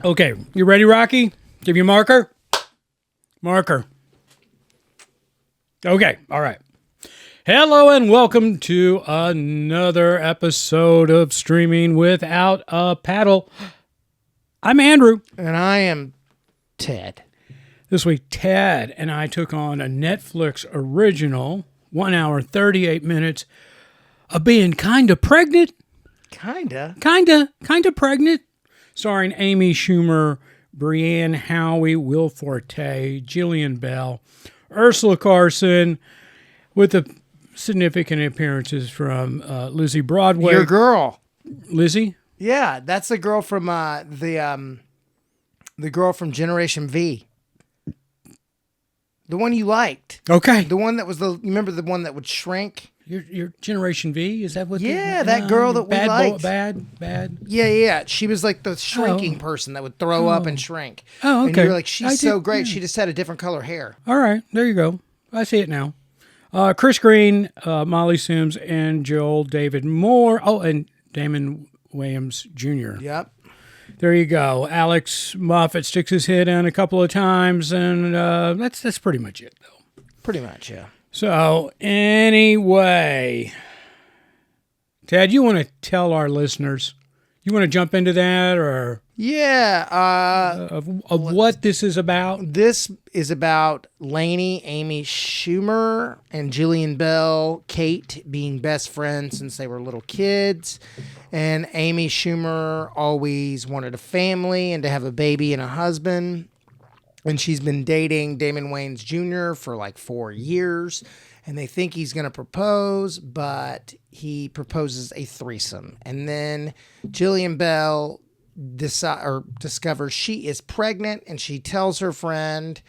Okay, you ready, Rocky? Give you a marker? Marker. Okay, all right. Hello and welcome to another episode of Streaming Without a Paddle. I'm Andrew. And I am Ted. This week, Ted and I took on a Netflix original, 1 hour, 38 minutes of being kind of pregnant. Kind of pregnant. Starring Amy Schumer, Brianne Howey, Will Forte, Jillian Bell, Ursula Carson, with the significant appearances from Lizzie Broadway. Your girl. Lizzie? Yeah, that's the girl from the girl from Generation V. The one you liked. Okay. The one that was you remember the one that would shrink? Your Generation V? Is that what? Yeah, that girl that we liked. Bad. Yeah. She was like the shrinking person that would throw up and shrink. Oh, okay. And you were like, she's so great. Yeah. She just had a different color hair. All right, there you go. I see it now. Chris Green, Molly Sims, and Joel David Moore. Oh, and Damon Wayans Jr. Yep. There you go. Alex Moffat sticks his head in a couple of times, and that's pretty much it, though. Pretty much, yeah. So, anyway, Ted, you want to tell our listeners? You want to jump into that, or of what this is about? This is about Lainy, Amy Schumer, and Jillian Bell, Kate being best friends since they were little kids. And Amy Schumer always wanted a family and to have a baby and a husband. And she's been dating Damon Wayans Jr. for like 4 years. And they think he's going to propose, but he proposes a threesome. And then Jillian Bell discovers she is pregnant, and she tells her friend,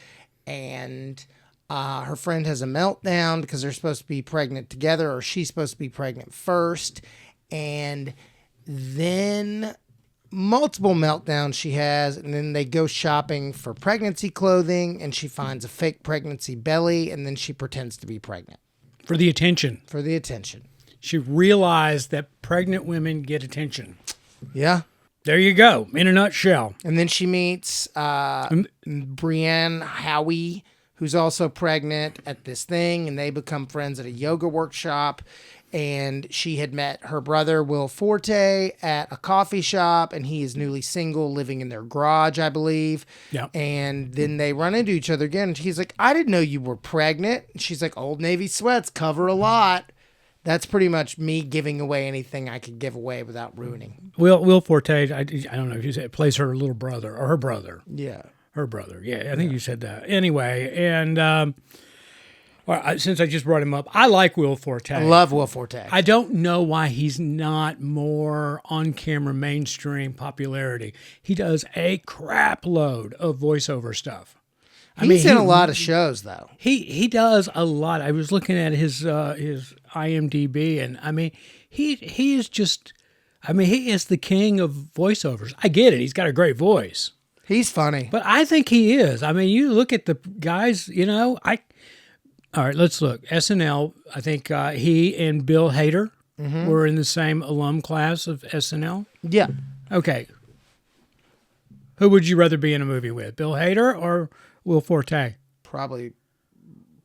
and her friend has a meltdown because they're supposed to be pregnant together, or she's supposed to be pregnant first. And then multiple meltdowns she has, and then they go shopping for pregnancy clothing, and she finds a fake pregnancy belly, and then she pretends to be pregnant. For the attention. She realized that pregnant women get attention. Yeah. There you go, in a nutshell. And then she meets Brianne Howey, who's also pregnant, at this thing, and they become friends at a yoga workshop. And she had met her brother, Will Forte, at a coffee shop, and he is newly single, living in their garage, I believe. Yeah. And then they run into each other again, and he's like, I didn't know you were pregnant. And she's like, Old Navy sweats cover a lot. That's pretty much me giving away anything I could give away without ruining. Will Forte, I don't know if you said, plays her little brother, or her brother. Yeah. Her brother, yeah, I think you said that. Anyway, and... since I just brought him up, I like Will Forte. I love Will Forte. I don't know why he's not more on-camera mainstream popularity. He does a crap load of voiceover stuff. He's in a lot of shows, though. He does a lot. I was looking at his IMDb, and I mean, he is just, I mean, he is the king of voiceovers. I get it. He's got a great voice. He's funny. But I think he is. I mean, you look at the guys, all right, let's look. SNL, I think he and Bill Hader were in the same alum class of SNL. Yeah. Okay. Who would you rather be in a movie with, Bill Hader or Will Forte? Probably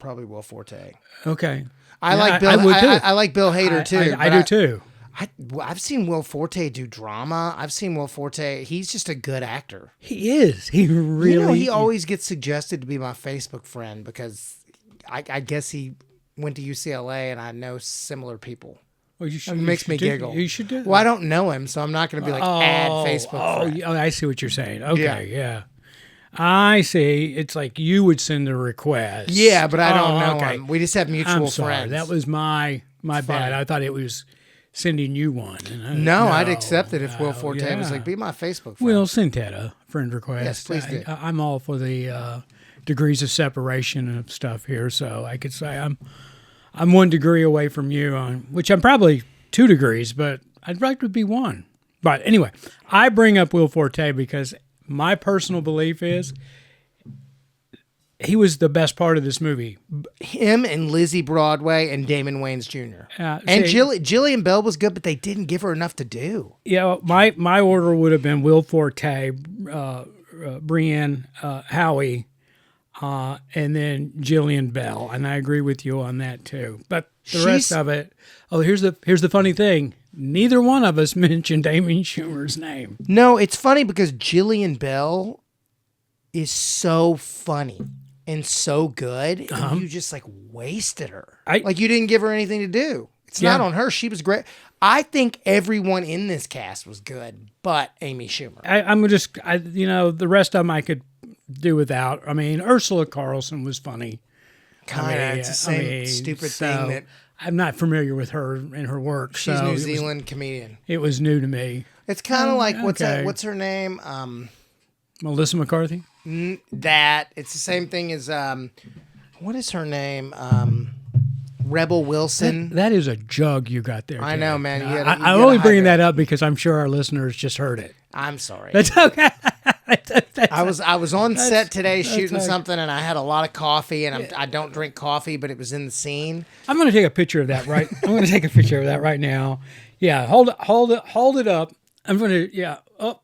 Will Forte. Okay. I like Bill Hader, too. I do, too. I've seen Will Forte do drama. I've seen Will Forte. He's just a good actor. He is. He really... he always gets suggested to be my Facebook friend because... I guess he went to UCLA, and I know similar people. Well, it makes me giggle. You should do that. Well, I don't know him, so I'm not going to be like, add Facebook friend. I see what you're saying. Okay, yeah. I see. It's like you would send the request. Yeah, but I don't know him. We just have mutual friends. That was my bad. I thought it was sending you one. No, I'd accept it if Will Forte was like, be my Facebook friend. Well, send Ted a friend request. Yes, please do. I'm all for the... degrees of separation of stuff here, so I could say I'm 1 degree away from you, which I'm probably 2 degrees, but I'd like to be 1. But anyway, I bring up Will Forte because my personal belief is he was the best part of this movie. Him and Lizzie Broadway and Damon Wayans Jr. And See, Jillian Bell was good, but they didn't give her enough to do. Yeah, my order would have been Will Forte, Brianne Howey, and then Jillian Bell, and I agree with you on that too. But the rest of it, here's the funny thing: neither one of us mentioned Amy Schumer's name. No, it's funny because Jillian Bell is so funny and so good, and you just like wasted her. Like you didn't give her anything to do. It's not on her. She was great. I think everyone in this cast was good, but Amy Schumer. The rest of them I could do without. I mean, Ursula Carlson was funny. It's the same stupid thing that I'm not familiar with her and her work. She's a New Zealand comedian. It was new to me. It's kind of like what's her name? Melissa McCarthy. It's the same thing as what is her name? Rebel Wilson. That is a jug you got there. I know, man. I'm only bringing that up because I'm sure our listeners just heard it. I'm sorry. That's okay. I was on set today shooting something, and I had a lot of coffee, and I don't drink coffee, but it was in the scene. I'm going to take a picture of that I'm going to take a picture of that right now. Yeah, hold it up. I'm going to up.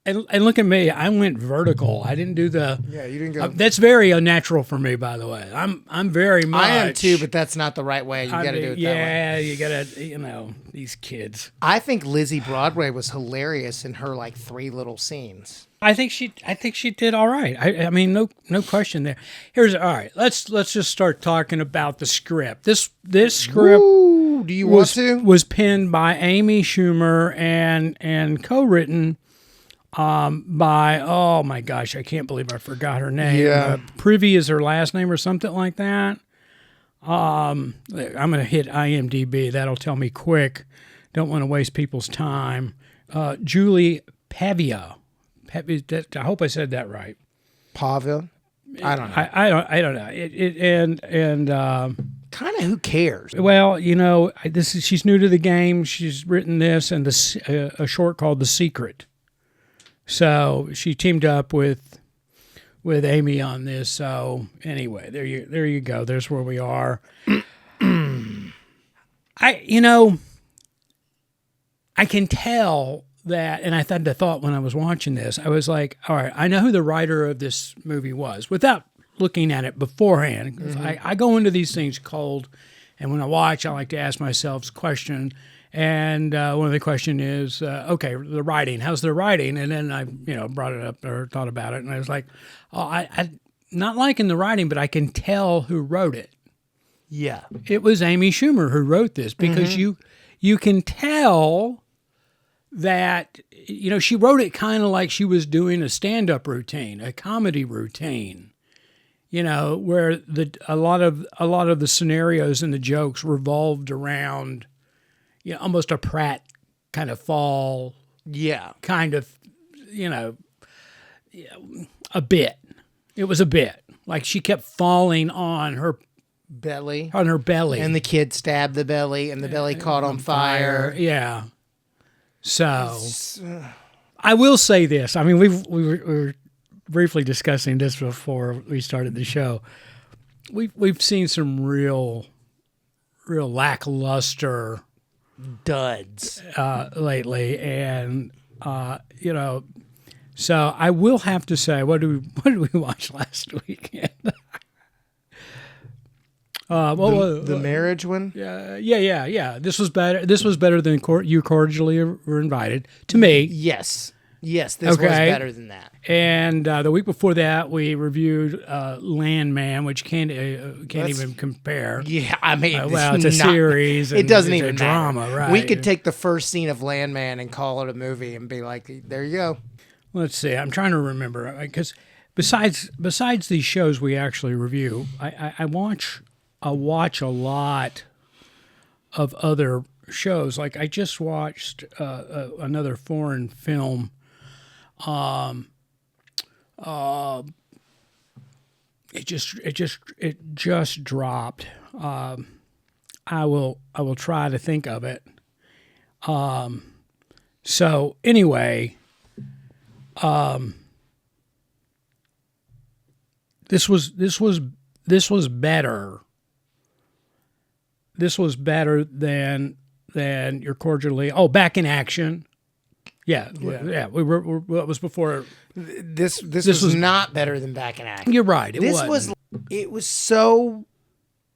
And look at me. I went vertical. I didn't do the. Yeah, you didn't go. That's very unnatural for me, by the way. I'm very much. I am too, but that's not the right way. You got to do it that way. Yeah, you got to. These kids. I think Lizzie Broadway was hilarious in her like 3 little scenes. I think she did all right. I mean, no question there. All right. Let's just start talking about the script. This script. Ooh, do you want to? Was penned by Amy Schumer and co-written. By, oh my gosh, I can't believe I forgot her name. Yeah. Privy is her last name or something like that. I'm going to hit IMDb. That'll tell me quick. Don't want to waste people's time. Julie Pavia. I hope I said that right. Pavia? I don't know. I don't know. Kind of who cares? Well, she's new to the game. She's written this and a short called The Secret. So she teamed up with Amy on this. So anyway, there you go. There's where we are. I can tell that, and I had the thought when I was watching this, I was like, all right, I know who the writer of this movie was without looking at it beforehand. Mm-hmm. I go into these things cold, and when I watch, I like to ask myself a question. And one of the question is, okay, the writing. How's the writing? And then I, brought it up or thought about it, and I was like, oh, I not liking the writing, but I can tell who wrote it. Yeah, it was Amy Schumer who wrote this because you can tell that she wrote it kind of like she was doing a stand-up routine, a comedy routine. Where a lot of the scenarios and the jokes revolved around. Almost a Pratt kind of fall. Yeah. Kind of, a bit. It was a bit. Like she kept falling on her belly. And the kid stabbed the belly, and the belly caught on fire. Yeah. So, I will say this. I mean, we were briefly discussing this before we started the show. We've seen some real lackluster duds lately, and so I will have to say, what did we watch last weekend? The marriage one. Yeah. This was better. This was better than You Cordially Were Invited. To me, yes, this was better than that. And the week before that, we reviewed Landman, which can't even compare. Yeah, I mean, it's a series. It doesn't even a drama, right? We could take the first scene of Landman and call it a movie and be like, "There you go." Let's see. I'm trying to remember because besides these shows we actually review, I watch a lot of other shows. Like I just watched another foreign film. It just dropped. I will try to think of it. So anyway, This was better. This was better than Your Cordially. Oh, Back in Action. Yeah. We were. It was before. This was not better than Back in Action. You're right. It was so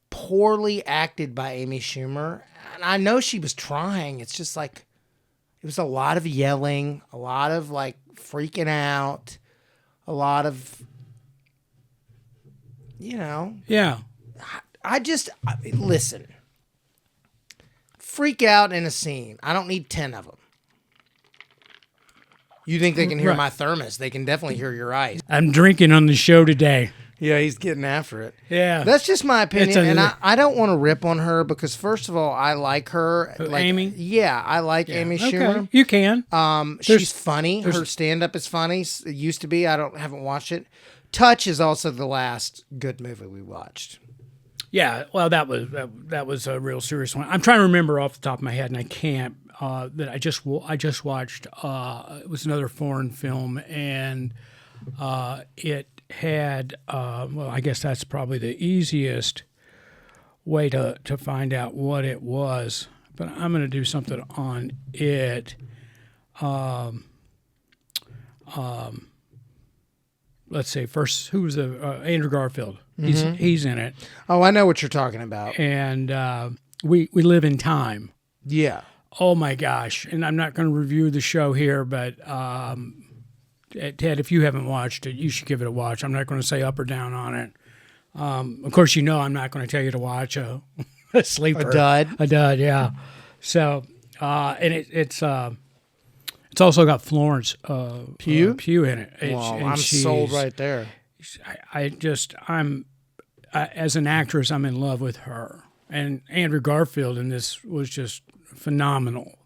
poorly acted by Amy Schumer, and I know she was trying. It's just like it was a lot of yelling, a lot of like freaking out, a lot of Yeah. Listen. Freak out in a scene. I don't need 10 of them. You think they can hear my thermos? They can definitely hear your ice. I'm drinking on the show today. Yeah, he's getting after it. Yeah. That's just my opinion, and I don't want to rip on her because, first of all, I like her. Amy? Yeah, I like Amy Schumer. Okay. You can. She's funny. Her stand-up is funny. It used to be. Haven't watched it. Touch is also the last good movie we watched. Yeah, well, that was a real serious one. I'm trying to remember off the top of my head, and I can't. That I just watched. It was another foreign film, and it had. Well, I guess that's probably the easiest way to find out what it was. But I'm going to do something on it. Let's see. First, who was the Andrew Garfield? He's in it. Oh, I know what you're talking about. And we live in time. Yeah. Oh my gosh! And I'm not going to review the show here, but Ted, if you haven't watched it, you should give it a watch. I'm not going to say up or down on it. Of course, I'm not going to tell you to watch a sleeper, a dud, yeah. So, and it's also got Florence Pugh in it. I'm sold right there. I'm as an actress, I'm in love with her. And Andrew Garfield in this was just phenomenal.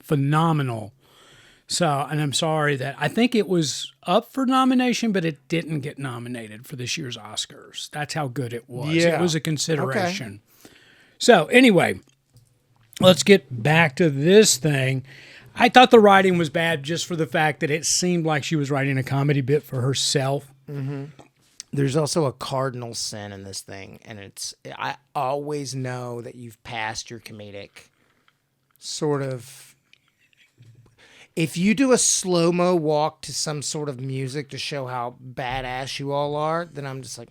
So, and I'm sorry that I think it was up for nomination, but it didn't get nominated for this year's Oscars. That's how good it was. Yeah. It was a consideration. Okay. So anyway, let's get back to this thing. I thought the writing was bad just for the fact that it seemed like she was writing a comedy bit for herself. Mm-hmm. There's also a cardinal sin in this thing, and I always know that you've passed your comedic sort of. If you do a slow-mo walk to some sort of music to show how badass you all are, then I'm just like,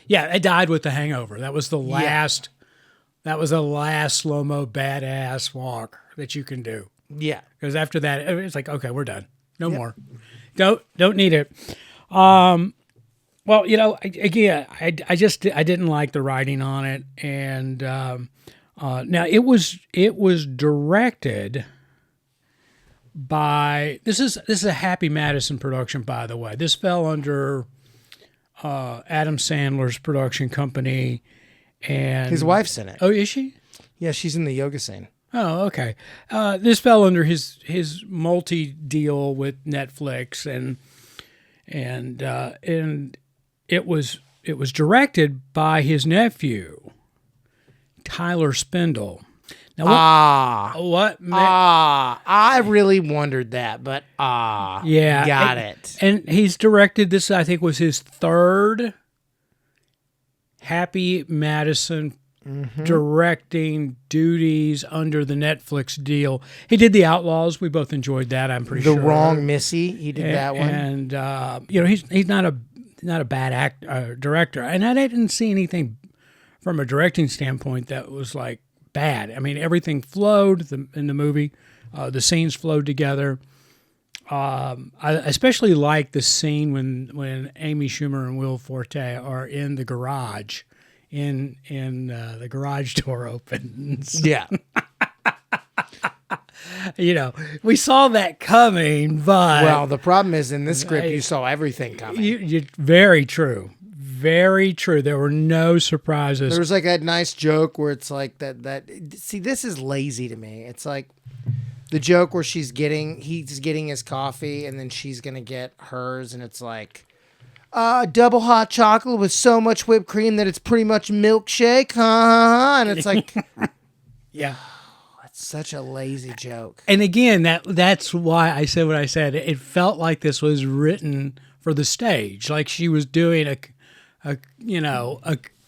Yeah, it died with The Hangover. That was the last. Yeah. That was the last slow-mo badass walk that you can do. Yeah, because after that, it's like, okay, we're done. No more. Don't need it. Well, again, I didn't like the writing on it, and now it was directed by this is a Happy Madison production, by the way. This fell under Adam Sandler's production company, and his wife's in it. Oh, is she? Yeah, she's in the yoga scene. Oh, okay. This fell under his multi-deal with Netflix, and it was directed by his nephew, Tyler Spindle. Now, I really wondered that, but yeah, got it. And he's directed this. I think was his third Happy Madison directing duties under the Netflix deal. He did The Outlaws. We both enjoyed that. I'm pretty sure. The Wrong Missy. He did that one. And he's not a bad director. And I didn't see anything from a directing standpoint that was like bad. I mean, everything flowed in the movie. The scenes flowed together. I especially like the scene when Amy Schumer and Will Forte are in the garage. In the garage door opens. Yeah. We saw that coming, but... Well, the problem is in this script, you saw everything coming. Very true. Very true. There were no surprises. There was like a nice joke where it's like that. See, this is lazy to me. It's like the joke where he's getting his coffee and then she's going to get hers, and it's like... double hot chocolate with so much whipped cream that it's pretty much a milkshake, and it's like, yeah, that's such a lazy joke. And again, that's why I said what I said. It felt like this was written for the stage, like she was doing a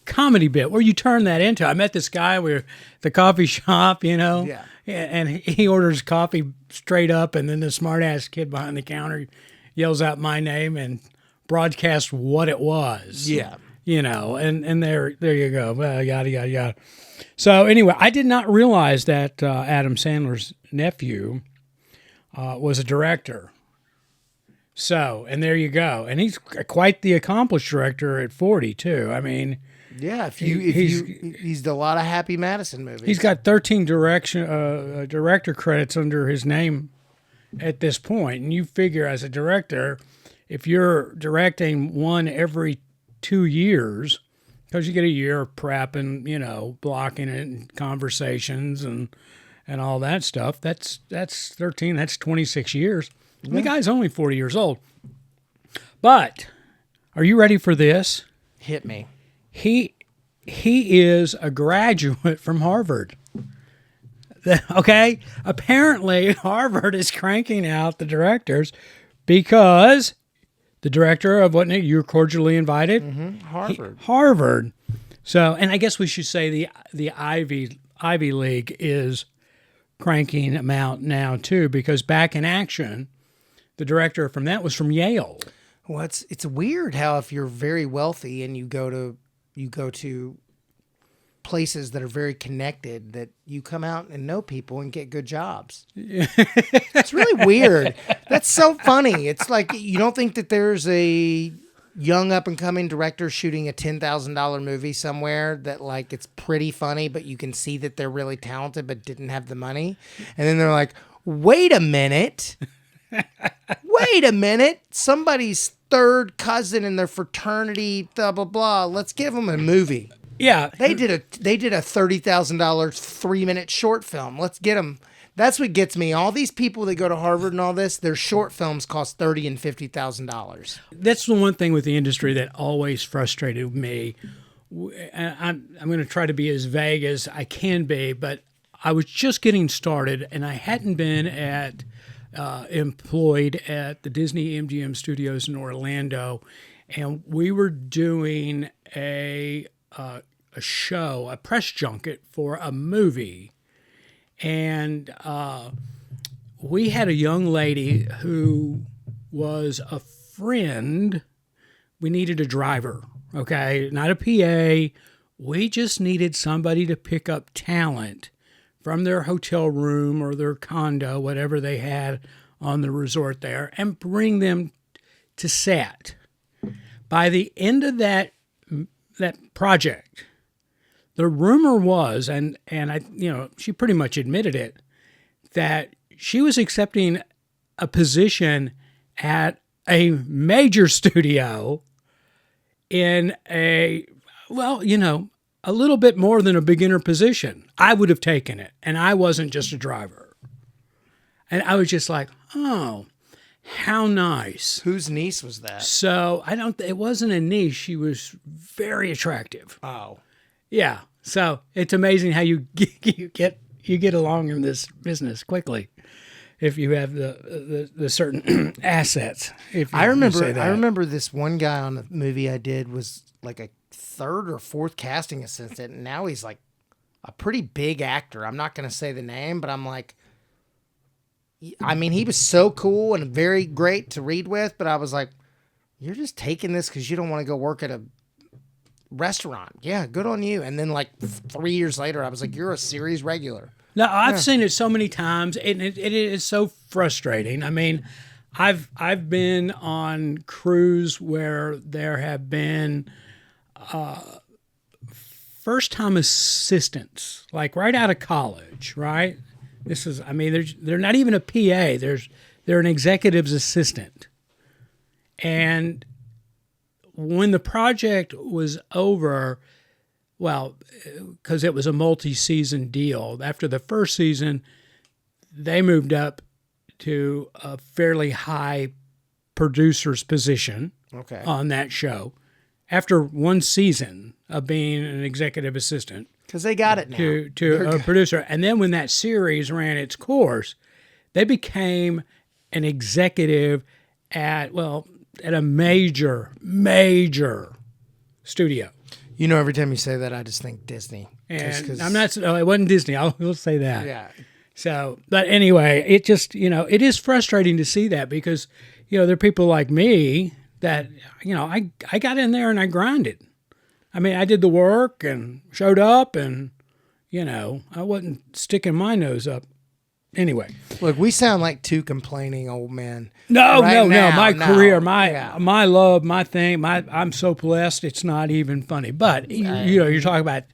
comedy bit where you turn that into. I met this guy where the coffee shop, Yeah. and he orders coffee straight up, and then the smart ass kid behind the counter yells out my name and broadcasts what it was. Yeah. And there you go. Well, yada yada yada. So anyway, I did not realize that Adam Sandler's nephew was a director. So, and there you go. And he's quite the accomplished director at 40 too. I mean, yeah, he's done a lot of Happy Madison movies. He's got 13 director credits under his name at this point. And you figure as a director, if you're directing one every 2 years, because you get a year of prep and, blocking it and conversations and all that stuff, that's 13, that's 26 years. Yeah. The guy's only 40 years old. But are you ready for this? Hit me. He is a graduate from Harvard. Okay? Apparently, Harvard is cranking out the directors because the director of what you're cordially invited? Harvard. Harvard. So, and I guess we should say the Ivy League is cranking them out now too, because Back in Action, the director from that was from Yale. Well, it's weird how if you're very wealthy and you go to places that are very connected, that you come out and know people and get good jobs. It's really weird. That's so funny. It's like you don't think that there's a young up and coming director shooting a $10,000 movie somewhere that like it's pretty funny, but you can see that they're really talented but didn't have the money. And then they're like, wait a minute. Somebody's third cousin in their fraternity, blah, blah, blah. Let's give them a movie. Yeah. They did a $30,000 3-minute short film. Let's get them. That's what gets me. All these people that go to Harvard and all this, their short films cost $30,000 and $50,000. That's the one thing with the industry that always frustrated me. I'm going to try to be as vague as I can be, but I was just getting started and I hadn't been employed at the Disney MGM studios in Orlando, and we were doing a show, a press junket for a movie. And we had a young lady who was a friend. We needed a driver, okay? Not a PA. We just needed somebody to pick up talent from their hotel room or their condo, whatever they had on the resort there, and bring them to set. By the end of that project, the rumor was, and I, she pretty much admitted it, that she was accepting a position at a major studio in a little bit more than a beginner position. I would have taken it, and I wasn't just a driver. And I was just like, oh, how nice. Whose niece was that? So it wasn't a niece. She was very attractive. Oh. Yeah, so it's amazing how you get along in this business quickly if you have the certain assets. I remember this one guy on the movie I did was like a third or fourth casting assistant, and now he's like a pretty big actor. I'm not going to say the name, but I'm like, I mean, he was so cool and very great to read with, but I was like, you're just taking this because you don't want to go work at a restaurant. Yeah, good on you. And then like 3 years later, I was like, you're a series regular. No, I've seen it so many times, and it is so frustrating. I mean, I've been on crews where there have been first-time assistants, like right out of college, right? They're not even a PA. They're an executive's assistant. And when the project was over, well, because it was a multi-season deal, after the first season, they moved up to a fairly high producer's position on that show. After one season of being an executive assistant. Because they got it now. To a producer. And then when that series ran its course, they became an executive at a major studio. You know, every time you say that, I just think Disney. And I'm not. Oh, it wasn't Disney. I will say that. Yeah. So, but anyway, it just, it is frustrating to see that because, there are people like me that, I got in there and I grinded. I mean, I did the work and showed up and, I wasn't sticking my nose up. Anyway. Look, we sound like two complaining old men. No. My career, my love, my thing, I'm so blessed. It's not even funny. But, you're talking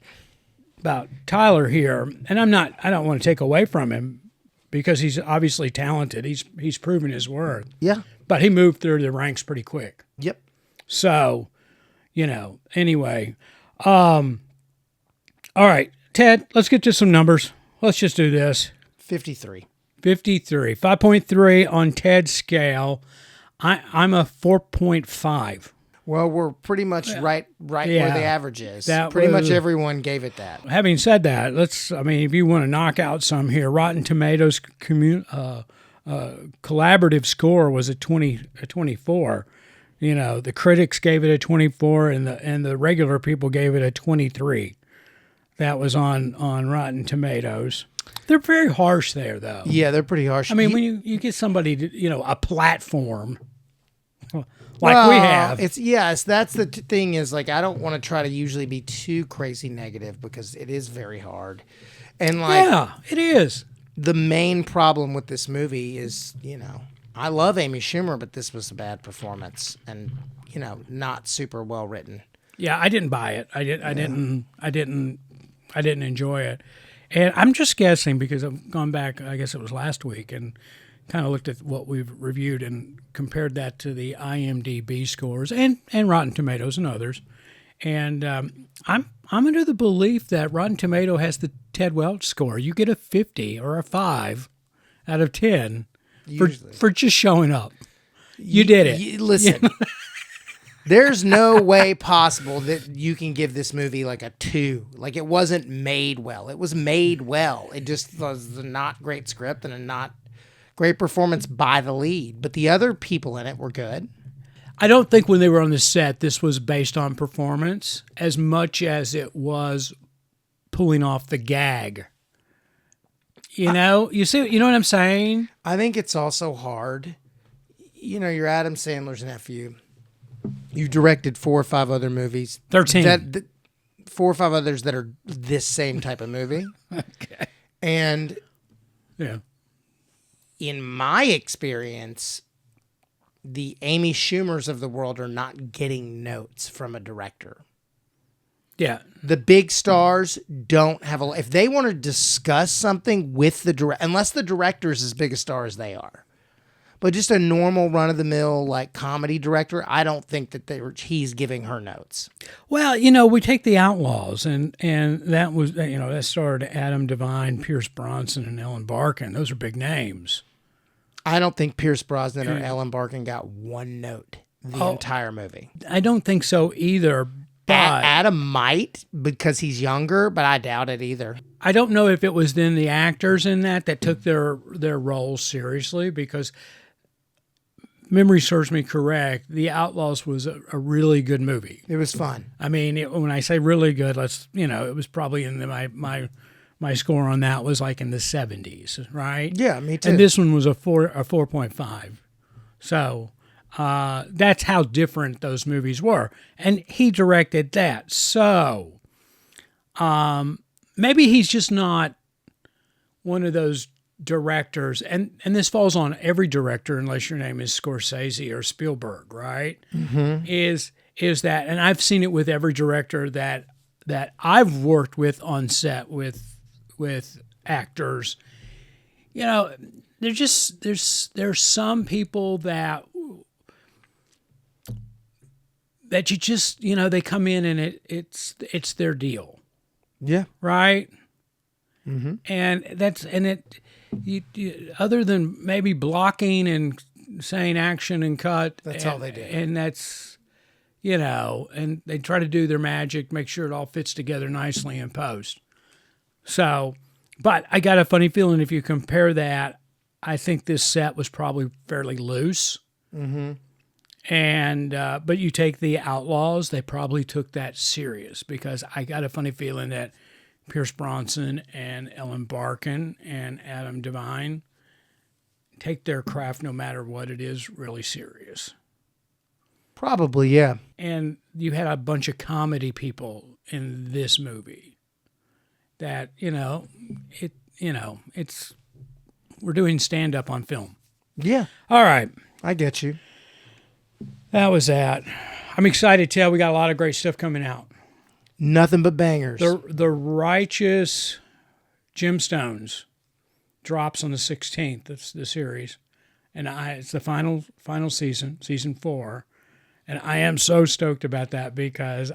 about Tyler here, and I don't want to take away from him because he's obviously talented. He's proven his worth. Yeah. But he moved through the ranks pretty quick. Yep. So, anyway. All right, Ted, let's get to some numbers. Let's just do this. 53. 5.3 on Ted's scale. I'm a 4.5. Well, we're pretty much right where the average is. Pretty much everyone gave it that. Having said that, if you want to knock out some here, Rotten Tomatoes collaborative score was a 24. The critics gave it a 24, and the regular people gave it a 23. That was on Rotten Tomatoes. They're very harsh there, though. Yeah, they're pretty harsh. I mean, when you get somebody to, a platform like we have. That's the thing is, like, I don't want to try to usually be too crazy negative because it is very hard. And, yeah, it is. The main problem with this movie is, I love Amy Schumer, but this was a bad performance and, not super well written. Yeah, I didn't buy it. I didn't enjoy it. And I'm just guessing because I've gone back, I guess it was last week, and kind of looked at what we've reviewed and compared that to the IMDb scores and Rotten Tomatoes and others. And I'm under the belief that Rotten Tomato has the Ted Welch score. You get a 50 or a 5 out of 10 for just showing up. You did it. Listen, there's no way possible that you can give this movie like a 2. Like, it wasn't made well. It was made well. It just was a not great script and a not great performance by the lead. But the other people in it were good. I don't think when they were on the set, this was based on performance as much as it was pulling off the gag. You know what I'm saying? I think it's also hard. You're Adam Sandler's nephew. You've directed 4 or 5 other movies. 13. 4 or 5 others that are this same type of movie. Okay. And yeah, in my experience, the Amy Schumers of the world are not getting notes from a director. Yeah. The big stars don't have if they want to discuss something with the director, unless the director is as big a star as they are. But just a normal run-of-the-mill, like, comedy director, I don't think that he's giving her notes. Well, we take The Outlaws, and that was, that starred Adam Devine, Pierce Bronson, and Ellen Barkin. Those are big names. I don't think Pierce Brosnan or Ellen Barkin got one note the entire movie. I don't think so either. But Adam might because he's younger, but I doubt it either. I don't know if it was then the actors in that took their roles seriously, because memory serves me correct, The Outlaws was a really good movie. It was fun. I mean, when I say really good, it was probably in my score on that was like in the 70s, right? Yeah, me too. And this one was a 4.5. So that's how different those movies were. And he directed that. So maybe he's just not one of those directors, and this falls on every director unless your name is Scorsese or Spielberg, right? Mm-hmm. Is that, and I've seen it with every director that I've worked with on set with actors. There's some people that you just, they come in and it's their deal. Yeah. Right? Mm-hmm. And you, other than maybe blocking and saying action and cut, that's all they do. And that's, and they try to do their magic, make sure it all fits together nicely in post. So, but I got a funny feeling if you compare that, I think this set was probably fairly loose. Mm-hmm. And but you take the Outlaws, they probably took that serious because I got a funny feeling that Pierce Bronson and Ellen Barkin and Adam Devine take their craft, no matter what it is, really serious. Probably, yeah. And you had a bunch of comedy people in this movie that, it's we're doing stand-up on film. Yeah. All right. I get you. That was that. I'm excited to tell we got a lot of great stuff coming out. Nothing but bangers. The Righteous Gemstones drops on the 16th. That's the series. And it's the final season 4. And I am so stoked about that because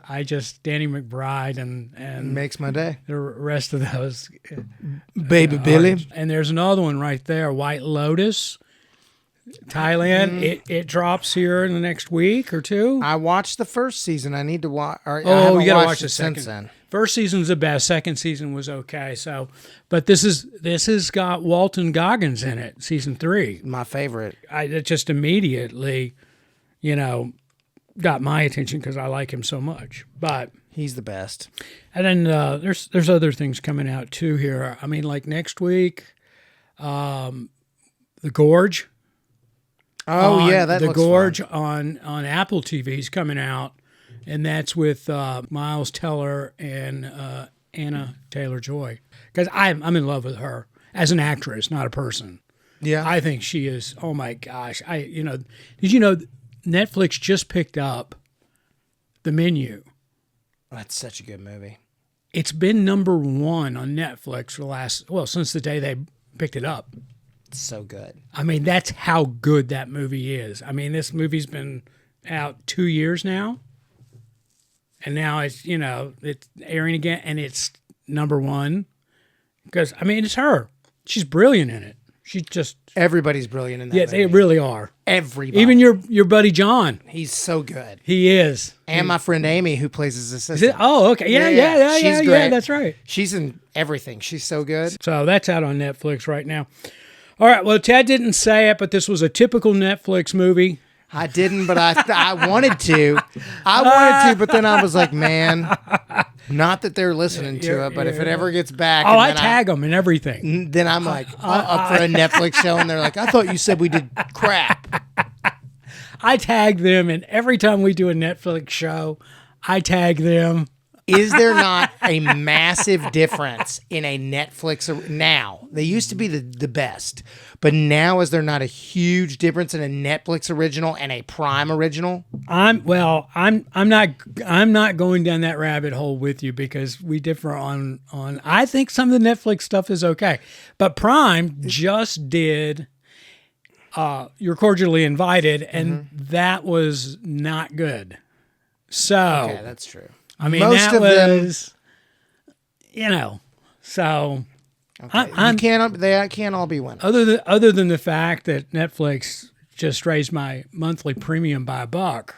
Danny McBride and makes my day. The rest of those. Baby Billy. And there's another one right there, White Lotus, Thailand. It drops here in the next week or two. I watched the first season. I need to watch. You got to watch the second. Then. First season's the best. Second season was okay. So, but this has got Walton Goggins in it. Season 3, my favorite. It just immediately, got my attention because I like him so much. But he's the best. And then there's other things coming out too here. I mean, like next week, The Gorge. Oh yeah, that The looks Gorge fun. on Apple TV is coming out, and that's with Miles Teller and Anna Taylor-Joy. Because I'm in love with her as an actress, not a person. Yeah, I think she is. Oh my gosh! Did you know Netflix just picked up The Menu? That's such a good movie. It's been number 1 on Netflix for since the day they picked it up. It's so good. I mean, that's how good that movie is. I mean, this movie's been out 2 years now, and now it's airing again, and it's number 1 because it's her. She's brilliant in it. She just everybody's brilliant in that. Yeah, movie. they really are. Everybody, even your buddy John. He's so good. He is, and my friend Amy, who plays his assistant. Oh, okay, yeah. She's great. Yeah, that's right. She's in everything. She's so good. So that's out on Netflix right now. All right. Well, Ted didn't say it, but this was a typical Netflix movie. I didn't, but I wanted to. I wanted to, but then I was like, man, not that they're listening to it, but if it ever gets back. Oh, I tag them and everything. Then I'm like, up for a Netflix show, and they're like, I thought you said we did crap. I tag them, and every time we do a Netflix show, I tag them. Is there not a massive difference in a Netflix now? They used to be the best, but now is there not a huge difference in a Netflix original and a Prime original? I'm not going down that rabbit hole with you because we differ on I think some of the Netflix stuff is okay, but Prime just did You're Cordially Invited, and that was not good. So okay, that's true. I mean, most that was, so okay. They can't all be winners. Other than the fact that Netflix just raised my monthly premium by $1,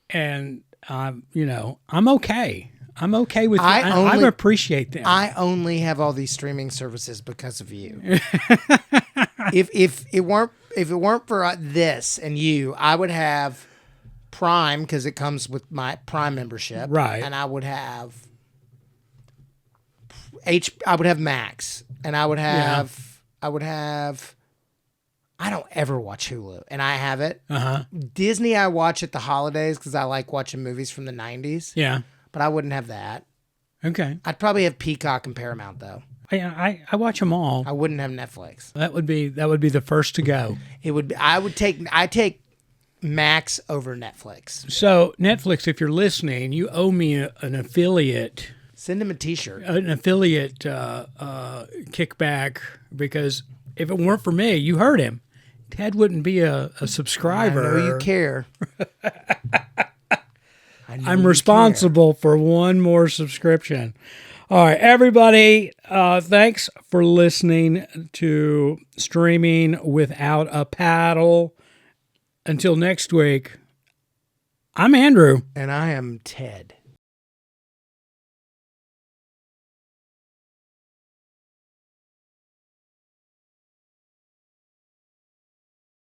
and I'm okay. I'm okay with that. I appreciate them. I only have all these streaming services because of you. if it weren't for this and you, I would have Prime because it comes with my Prime membership, right? And I would have Max, and I would have I don't ever watch Hulu, and I have it. Disney I watch at the holidays because I like watching movies from the 90s. Yeah, but I wouldn't have that. Okay, I'd probably have Peacock and Paramount though. I watch them all. I wouldn't have Netflix. That would be the first to go. I take Max over Netflix. So Netflix, if you're listening, you owe me an affiliate. Send him a T-shirt. An affiliate kickback, because if it weren't for me, you heard him, Ted wouldn't be a subscriber. I know you care. I'm responsible for one more subscription. All right, everybody, thanks for listening to Streaming Without a Paddle. Until next week, I'm Andrew. And I am Ted.